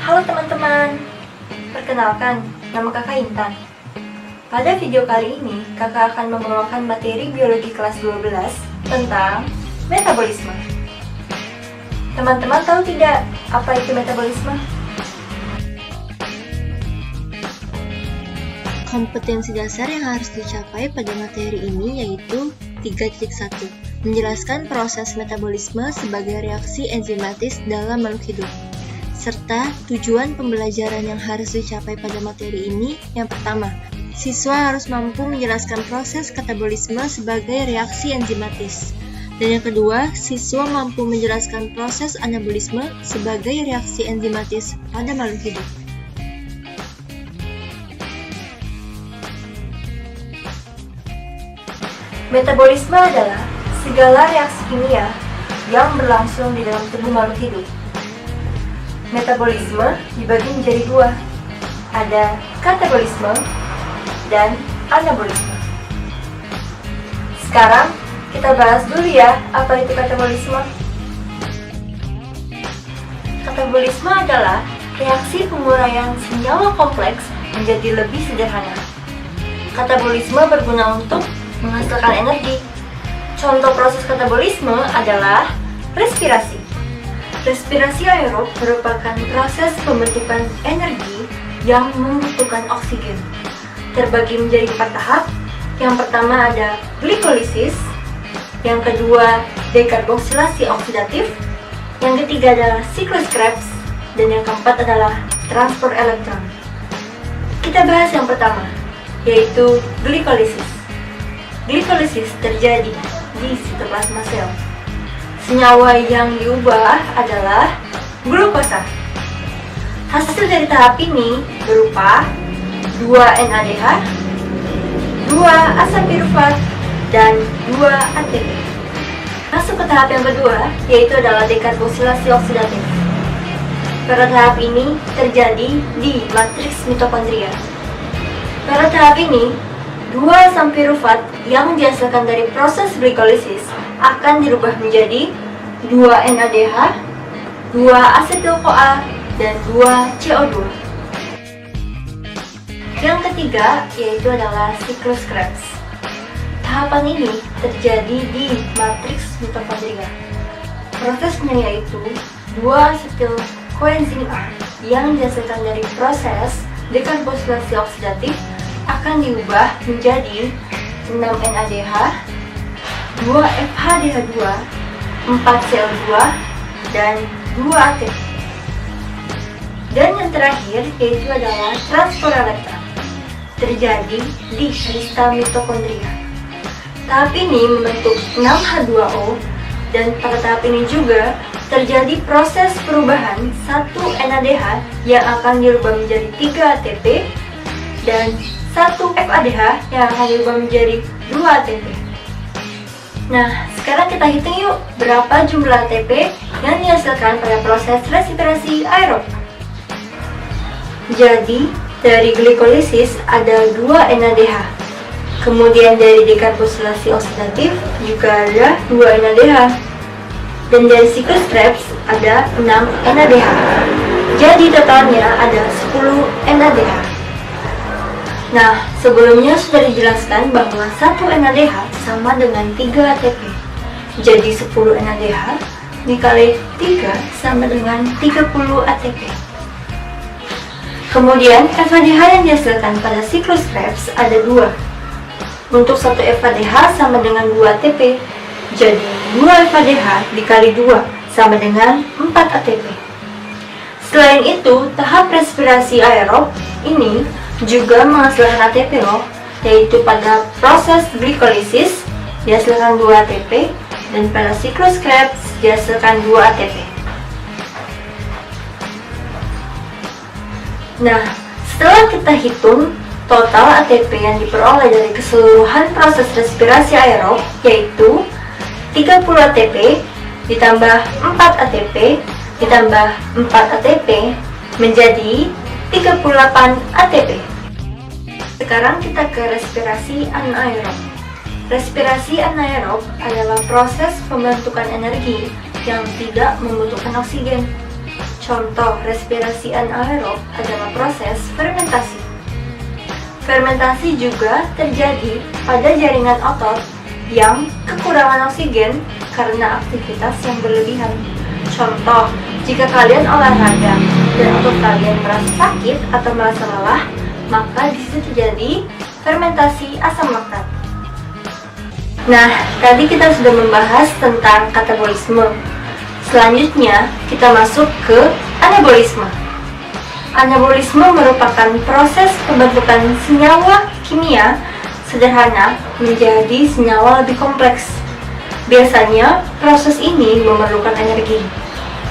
Halo teman-teman, perkenalkan, nama kakak Intan. Pada video kali ini, kakak akan membawakan materi biologi kelas 12 tentang metabolisme. Teman-teman tahu tidak apa itu metabolisme? Kompetensi dasar yang harus dicapai pada materi ini yaitu 3.1, menjelaskan proses metabolisme sebagai reaksi enzimatis dalam makhluk hidup. Serta tujuan pembelajaran yang harus dicapai pada materi ini, yang pertama, siswa harus mampu menjelaskan proses katabolisme sebagai reaksi enzimatis. Dan yang kedua, siswa mampu menjelaskan proses anabolisme sebagai reaksi enzimatis pada makhluk hidup. Metabolisme adalah segala reaksi kimia yang berlangsung di dalam tubuh makhluk hidup. Metabolisme dibagi menjadi dua, ada katabolisme dan anabolisme. Sekarang kita bahas dulu ya, apa itu katabolisme. Katabolisme adalah reaksi penguraian senyawa kompleks menjadi lebih sederhana. Katabolisme berguna untuk menghasilkan energi. Contoh proses katabolisme adalah respirasi. Respirasi aerob merupakan proses pembentukan energi yang membutuhkan oksigen. Terbagi menjadi 4 tahap. Yang pertama ada glikolisis, yang kedua dekarboksilasi oksidatif, yang ketiga adalah siklus Krebs, dan yang keempat adalah transport elektron. Kita bahas yang pertama, yaitu glikolisis. Glikolisis terjadi di sitoplasma sel. Senyawa yang diubah adalah glukosa. Hasil dari tahap ini berupa 2 NADH, 2 asam pirufat, dan 2 ATP. Masuk ke tahap yang kedua, yaitu adalah dekarboksilasi oksidatif. Pada tahap ini terjadi di matriks mitokondria. Pada tahap ini, 2 asam pirufat yang dihasilkan dari proses glikolisis akan dirubah menjadi 2 NADH, 2 asetil-CoA, dan 2 CO2. Yang ketiga yaitu adalah siklus Krebs. Tahapan ini terjadi di matriks mitokondria. Prosesnya yaitu 2 asetil koenzim A yang dihasilkan dari proses dekarboksilasi oksidatif akan diubah menjadi 6 NADH, 2 FHDH2, 4 CO2, dan 2 ATP. Dan yang terakhir yaitu adalah transport elektron. Terjadi di kristal mitokondria. Tahap ini membentuk 6H2O, dan pada tahap ini juga terjadi proses perubahan 1 NADH yang akan dirubah menjadi 3 ATP dan 1 FADH yang akan dirubah menjadi 2 ATP. Nah, sekarang kita hitung yuk berapa jumlah ATP yang dihasilkan pada proses respirasi aerob. Jadi, dari glikolisis ada 2 NADH. Kemudian dari dekarboksilasi oksidatif juga ada 2 NADH. Dan dari siklus Krebs ada 6 NADH. Jadi totalnya ada 10 NADH. Nah, sebelumnya sudah dijelaskan bahwa 1 NADH sama dengan 3 ATP. Jadi 10 NADH dikali 3 sama dengan 30 ATP. Kemudian FADH yang dihasilkan pada siklus Krebs ada 2. Untuk 1 FADH sama dengan 2 ATP. Jadi 2 FADH dikali 2 sama dengan 4 ATP. Selain itu, tahap respirasi aerob ini juga menghasilkan ATP loh, yaitu pada proses glikolisis dihasilkan 2 ATP dan pada siklus Krebs dihasilkan 2 ATP. Nah, setelah kita hitung total ATP yang diperoleh dari keseluruhan proses respirasi aerob, yaitu 30 ATP ditambah 4 ATP ditambah 4 ATP menjadi 38 ATP. Sekarang kita ke respirasi anaerob. Respirasi anaerob adalah proses pembentukan energi yang tidak membutuhkan oksigen. Contoh respirasi anaerob adalah proses fermentasi. Fermentasi juga terjadi pada jaringan otot yang kekurangan oksigen karena aktivitas yang berlebihan. Contoh, jika kalian olahraga dan otot kalian merasa sakit atau merasa lelah, maka di situ terjadi fermentasi asam laktat. Nah, tadi kita sudah membahas tentang katabolisme. Selanjutnya, kita masuk ke anabolisme. Anabolisme merupakan proses pembentukan senyawa kimia sederhana menjadi senyawa lebih kompleks. Biasanya, proses ini memerlukan energi.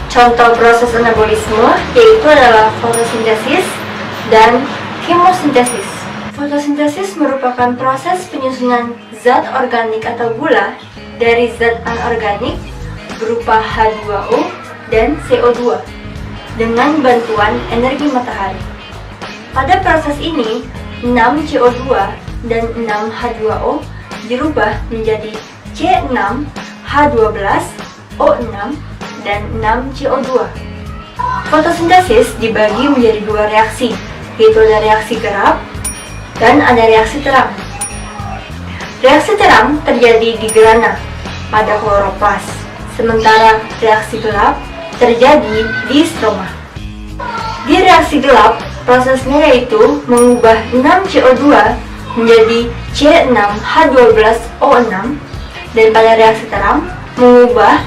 Contoh proses anabolisme yaitu adalah fotosintesis dan kemosintesis. Fotosintesis merupakan proses penyusunan zat organik atau gula dari zat anorganik berupa H2O dan CO2 dengan bantuan energi matahari. Pada proses ini, 6 CO2 dan 6 H2O dirubah menjadi C6H12O6 dan 6 CO2. Fotosintesis dibagi menjadi dua reaksi, yaitu ada reaksi gelap dan ada reaksi terang. Reaksi terang terjadi di grana pada kloroplas, sementara reaksi gelap terjadi di stroma. Di reaksi gelap, prosesnya yaitu mengubah 6 CO2 menjadi C6H12O6 dan pada reaksi terang mengubah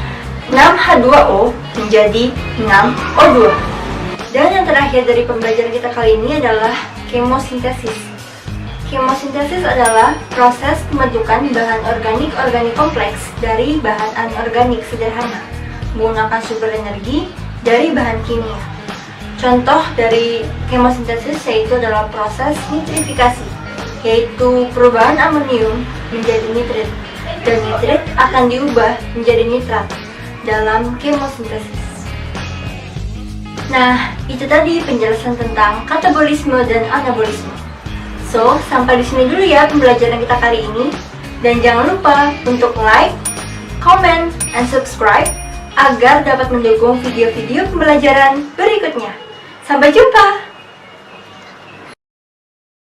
6H2O menjadi 6O2. Dan yang terakhir dari pembelajaran kita kali ini adalah kemosintesis. Kemosintesis adalah proses pembentukan bahan organik kompleks dari bahan anorganik sederhana menggunakan sumber energi dari bahan kimia. Contoh dari kemosintesis yaitu adalah proses nitrifikasi, yaitu perubahan amonium menjadi nitrit, dan nitrit akan diubah menjadi nitrat dalam kemosintesis. Nah, itu tadi penjelasan tentang katabolisme dan anabolisme. So, sampai di sini dulu ya pembelajaran kita kali ini. Dan jangan lupa untuk like, comment, and subscribe agar dapat mendukung video-video pembelajaran berikutnya. Sampai jumpa!